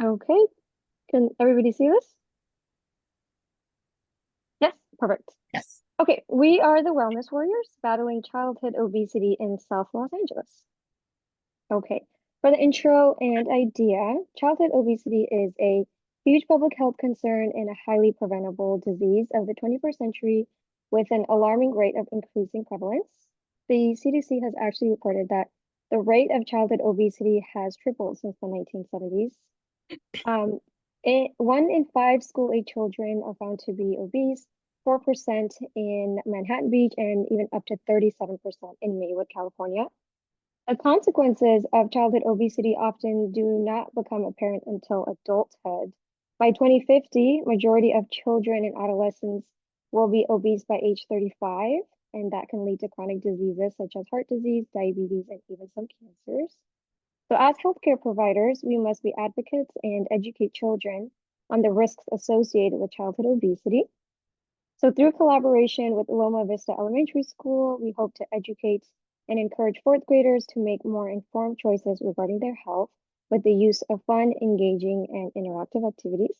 Okay, can everybody see this? Yes, perfect. Yes. Okay, we are the Wellness Warriors battling childhood obesity in South Los Angeles. Okay, for the intro and idea, childhood obesity is a huge public health concern and a highly preventable disease of the 21st century with an alarming rate of increasing prevalence. The CDC has actually reported that the rate of childhood obesity has tripled since the 1970s. Um, 1 in 5 school-age children are found to be obese, 4% in Manhattan Beach, and even up to 37% in Maywood, California. The consequences of childhood obesity often do not become apparent until adulthood. By 2050, majority of children and adolescents will be obese by age 35, and that can lead to chronic diseases such as heart disease, diabetes, and even some cancers. So as healthcare providers, we must be advocates and educate children on the risks associated with childhood obesity. So through collaboration with Loma Vista Elementary School, we hope to educate and encourage fourth graders to make more informed choices regarding their health with the use of fun, engaging, and interactive activities.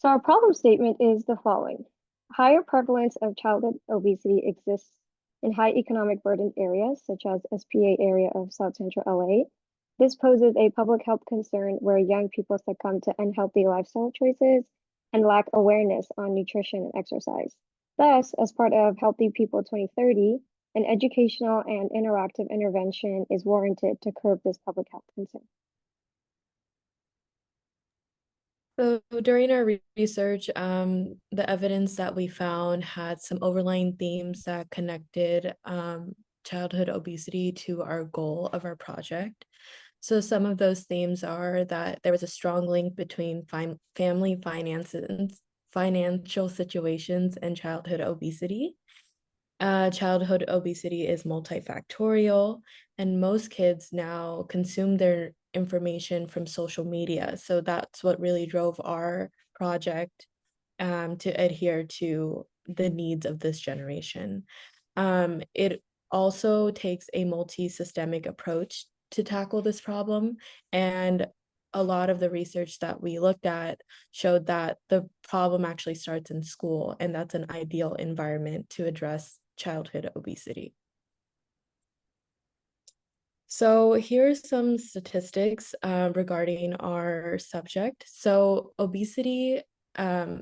So our problem statement is the following. Higher prevalence of childhood obesity exists in high economic burdened areas, such as SPA area of South Central LA. This poses a public health concern where young people succumb to unhealthy lifestyle choices and lack awareness on nutrition and exercise. Thus, as part of Healthy People 2030, an educational and interactive intervention is warranted to curb this public health concern. So during our research, the evidence that we found had some overlying themes that connected childhood obesity to our goal of our project. So some of those themes are that there was a strong link between family finances, financial situations, and childhood obesity. Childhood obesity is multifactorial, and most kids now consume their information from social media. So that's what really drove our project to adhere to the needs of this generation. It also takes a multi-systemic approach to tackle this problem, and a lot of the research that we looked at showed that the problem actually starts in school, and that's an ideal environment to address childhood obesity. So here's some statistics regarding our subject. So obesity,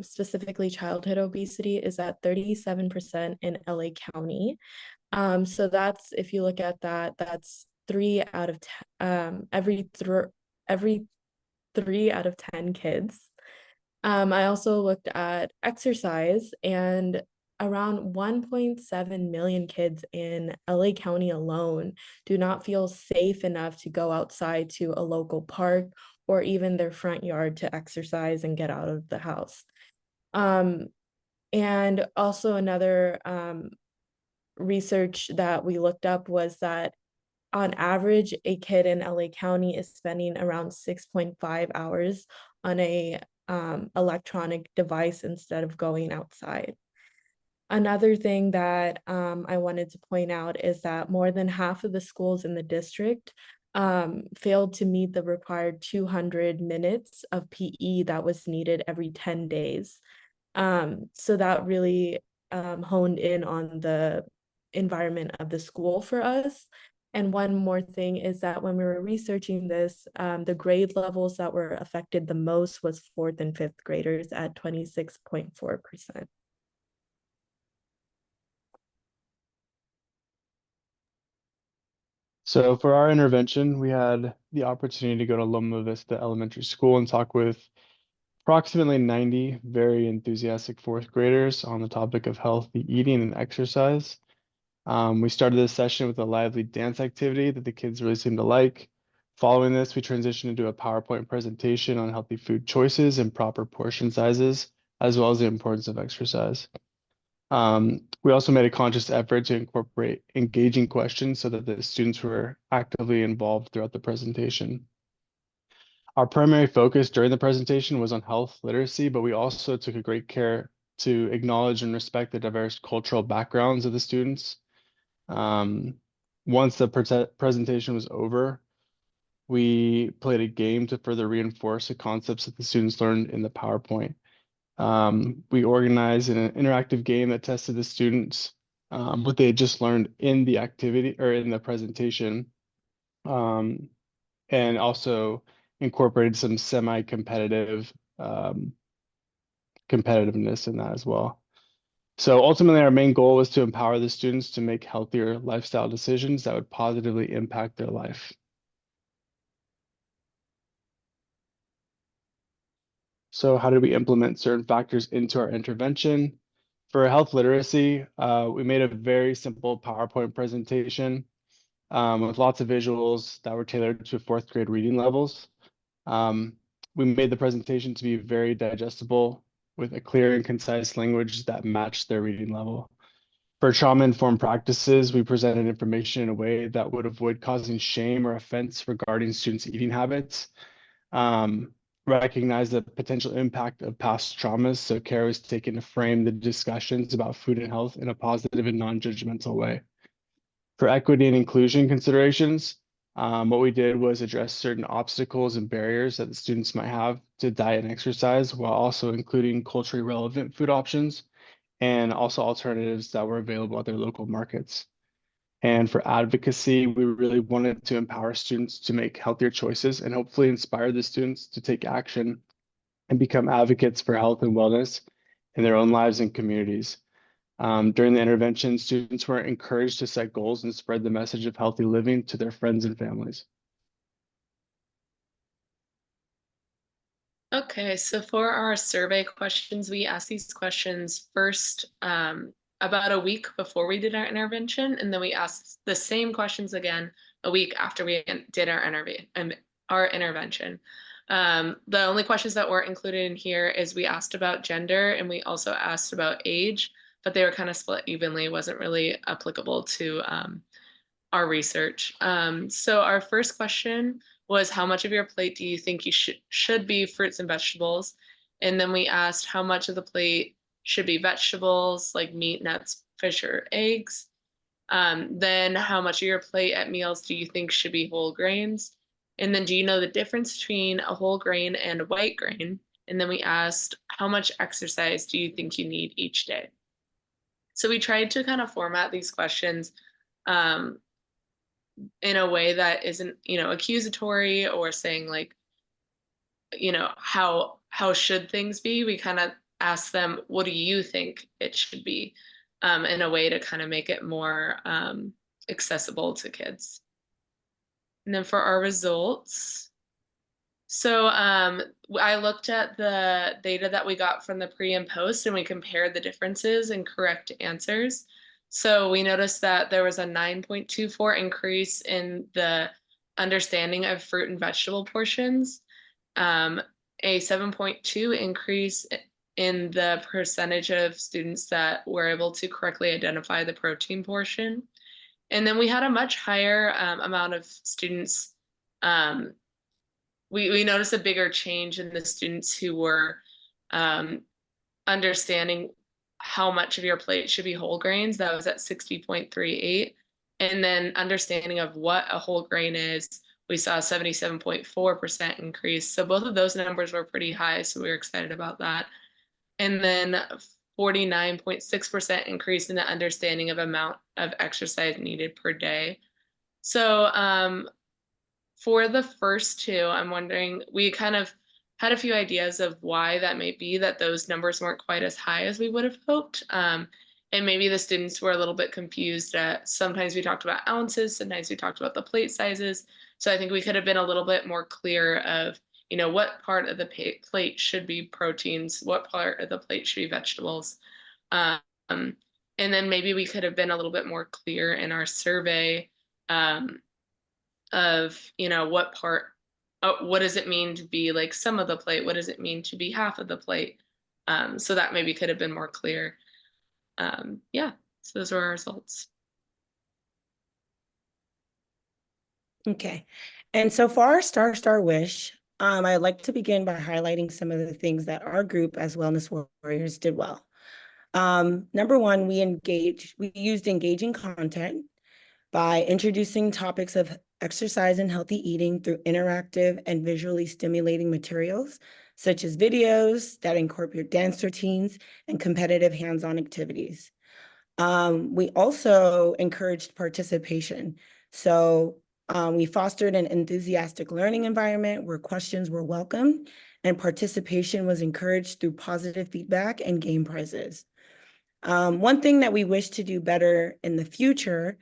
specifically childhood obesity, is at 37% in LA County. So that's, if you look at that, that's every 3 out of 10 kids. I also looked at exercise, and around 1.7 million kids in LA County alone do not feel safe enough to go outside to a local park or even their front yard to exercise and get out of the house. Um, and also another research that we looked up was that on average, a kid in LA County is spending around 6.5 hours on a electronic device instead of going outside. Another thing that I wanted to point out is that more than half of the schools in the district failed to meet the required 200 minutes of PE that was needed every 10 days. So that really honed in on the environment of the school for us. And one more thing is that when we were researching this, the grade levels that were affected the most was fourth and fifth graders at 26.4%. So for our intervention, we had the opportunity to go to Loma Vista Elementary School and talk with approximately 90 very enthusiastic fourth graders on the topic of healthy eating and exercise. We started this session with a lively dance activity that the kids really seemed to like. Following this, we transitioned into a PowerPoint presentation on healthy food choices and proper portion sizes, as well as the importance of exercise. We also made a conscious effort to incorporate engaging questions so that the students were actively involved throughout the presentation. Our primary focus during the presentation was on health literacy, but we also took a great care to acknowledge and respect the diverse cultural backgrounds of the students. Once the presentation was over, We played a game to further reinforce the concepts that the students learned in the PowerPoint. We organized an interactive game that tested the students what they had just learned in the activity or in the presentation, and also incorporated some semi-competitive competitiveness in that as well. So ultimately, our main goal was to empower the students to make healthier lifestyle decisions that would positively impact their life. So how did we implement certain factors into our intervention? For health literacy, we made a very simple PowerPoint presentation with lots of visuals that were tailored to fourth grade reading levels. We made the presentation to be very digestible with a clear and concise language that matched their reading level. For trauma-informed practices, we presented information in a way that would avoid causing shame or offense regarding students' eating habits. Recognize the potential impact of past traumas, so care was taken to frame the discussions about food and health in a positive and non-judgmental way. For equity and inclusion considerations, what we did was address certain obstacles and barriers that the students might have to diet and exercise, while also including culturally relevant food options and also alternatives that were available at their local markets. And for advocacy, we really wanted to empower students to make healthier choices and hopefully inspire the students to take action and become advocates for health and wellness in their own lives and communities. During the intervention, students were encouraged to set goals and spread the message of healthy living to their friends and families. Okay, so for our survey questions, we asked these questions first about a week before we did our intervention, and then we asked the same questions again a week after we did our intervention. The only questions that weren't included in here is we asked about gender and we also asked about age, but they were kind of split evenly. It wasn't really applicable to our research. So our first question was, how much of your plate do you think you should be fruits and vegetables? And then we asked how much of the plate should be vegetables like meat, nuts, fish, or eggs. Then how much of your plate at meals do you think should be whole grains? And then do you know the difference between a whole grain and a white grain? And then we asked, how much exercise do you think you need each day? So we tried to kind of format these questions in a way that isn't, accusatory or saying like, how should things be? We kind of ask them, what do you think it should be, in a way to kind of make it more accessible to kids. And then for our results, so I looked at the data that we got from the pre and post, and we compared the differences in correct answers. So we noticed that there was a 9.24 increase in the understanding of fruit and vegetable portions, a 7.2 increase in the percentage of students that were able to correctly identify the protein portion. And then we had a much higher amount of students. We noticed a bigger change in the students who were understanding how much of your plate should be whole grains. That was at 60.38. And then understanding of what a whole grain is, we saw a 77.4% increase. So both of those numbers were pretty high, so we were excited about that. And then 49.6% increase in the understanding of amount of exercise needed per day. So for the first two, I'm wondering, we kind of had a few ideas of why that may be, that those numbers weren't quite as high as we would have hoped. And maybe the students were a little bit confused at, sometimes we talked about ounces, sometimes we talked about the plate sizes. So I think we could have been a little bit more clear of, what part of the plate should be proteins, what part of the plate should be vegetables. And then maybe we could have been a little bit more clear in our survey of, what part, what does it mean to be like some of the plate? What does it mean to be half of the plate? So that maybe could have been more clear. Yeah, so those were our results. Okay, and so for our Star Wish, I'd like to begin by highlighting some of the things that our group as Wellness Warriors did well. Number one, we used engaging content by introducing topics of exercise and healthy eating through interactive and visually stimulating materials, such as videos that incorporate dance routines and competitive hands-on activities. We also encouraged participation. So we fostered an enthusiastic learning environment where questions were welcome and participation was encouraged through positive feedback and game prizes. One thing that we wish to do better in the future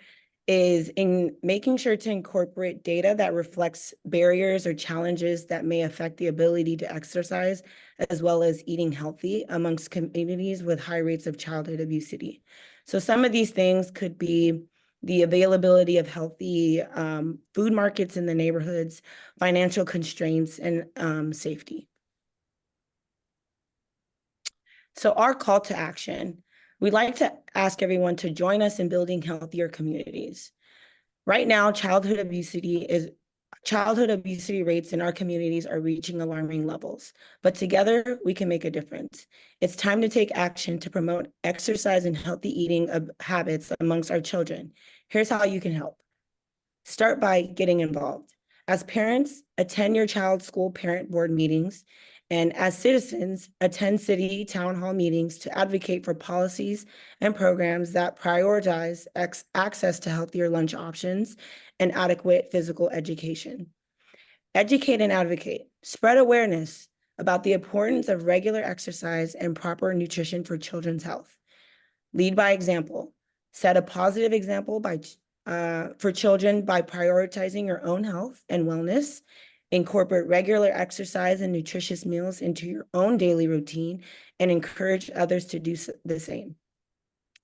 is in making sure to incorporate data that reflects barriers or challenges that may affect the ability to exercise, as well as eating healthy amongst communities with high rates of childhood obesity. So some of these things could be the availability of healthy food markets in the neighborhoods, financial constraints, and safety. So our call to action, we'd like to ask everyone to join us in building healthier communities. Right now, childhood obesity rates in our communities are reaching alarming levels, but together we can make a difference. It's time to take action to promote exercise and healthy eating habits amongst our children. Here's how you can help. Start by getting involved. As parents, attend your child's school parent board meetings, and as citizens, attend city town hall meetings to advocate for policies and programs that prioritize access to healthier lunch options and adequate physical education. Educate and advocate. Spread awareness about the importance of regular exercise and proper nutrition for children's health. Lead by example. Set a positive example for children by prioritizing your own health and wellness. Incorporate regular exercise and nutritious meals into your own daily routine and encourage others to do the same.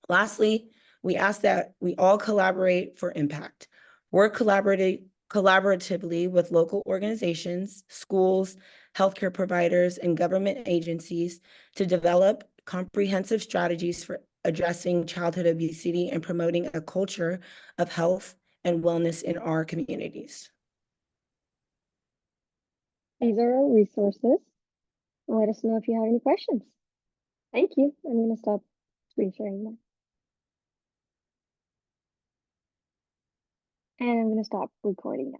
Lastly, we ask that we all collaborate for impact. Work collaboratively with local organizations, schools, healthcare providers, and government agencies to develop comprehensive strategies for addressing childhood obesity and promoting a culture of health and wellness in our communities. These are our resources. Let us know if you have any questions. Thank you. I'm going to stop screen sharing now. And I'm going to stop recording now.